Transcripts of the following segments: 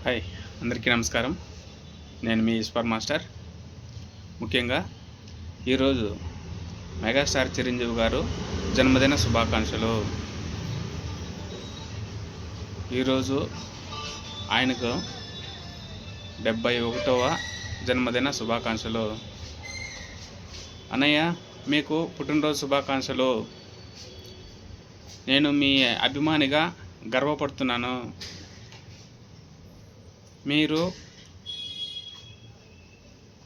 Hi, అందరికీ నమస్కారం. నేను మీ సూపర్ మాస్టర్. ముఖ్యంగా ఈరోజు మెగాస్టార్ చిరంజీవి గారు జన్మదిన శుభాకాంక్షలు. ఈరోజు ఆయనకు 71వ జన్మదిన శుభాకాంక్షలు. అన్నయ్య, మీకు పుట్టినరోజు శుభాకాంక్షలు. నేను మీ అభిమానిగా గర్వపడుతున్నాను. మీరు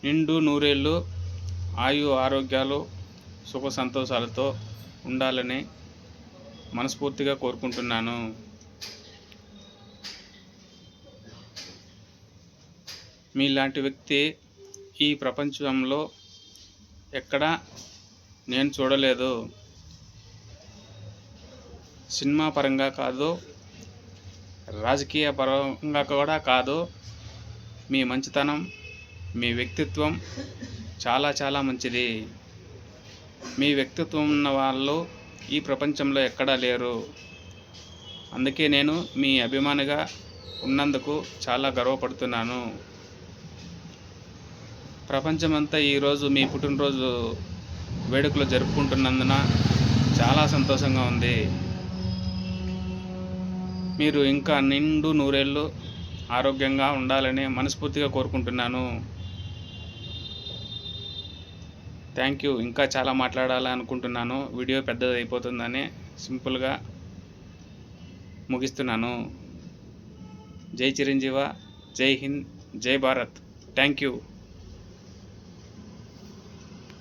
నిండు నూరేళ్ళు ఆయు ఆరోగ్యాలు సుఖ సంతోషాలతో ఉండాలని మనస్ఫూర్తిగా కోరుకుంటున్నాను. మీలాంటి వ్యక్తి ఈ ప్రపంచంలో ఎక్కడా నేను చూడలేదు. సినిమా పరంగా కాదు, రాజకీయ పరంగా కూడా కాదు. మీ మంచితనం, మీ వ్యక్తిత్వం చాలా చాలా మంచిది. మీ వ్యక్తిత్వం ఉన్న వాళ్ళు ఈ ప్రపంచంలో ఎక్కడా లేరు. అందుకే నేను మీ అభిమానిగా ఉన్నందుకు చాలా గర్వపడుతున్నాను. ప్రపంచమంతా ఈరోజు మీ పుట్టినరోజు వేడుకలు జరుపుకుంటున్నందున చాలా సంతోషంగా ఉంది. మీరు ఇంకా నిండు నూరేళ్ళు ఆరోగ్యంగా ఉండాలని మనస్ఫూర్తిగా కోరుకుంటున్నాను. Thank you. ఇంకా చాలా మాట్లాడాలనుకుంటున్నాను. వీడియో పెద్దది అయిపోతుందని సింపుల్గా ముగిస్తున్నాను. జై చిరంజీవ, జై హింద్, జై భారత్. Thank you.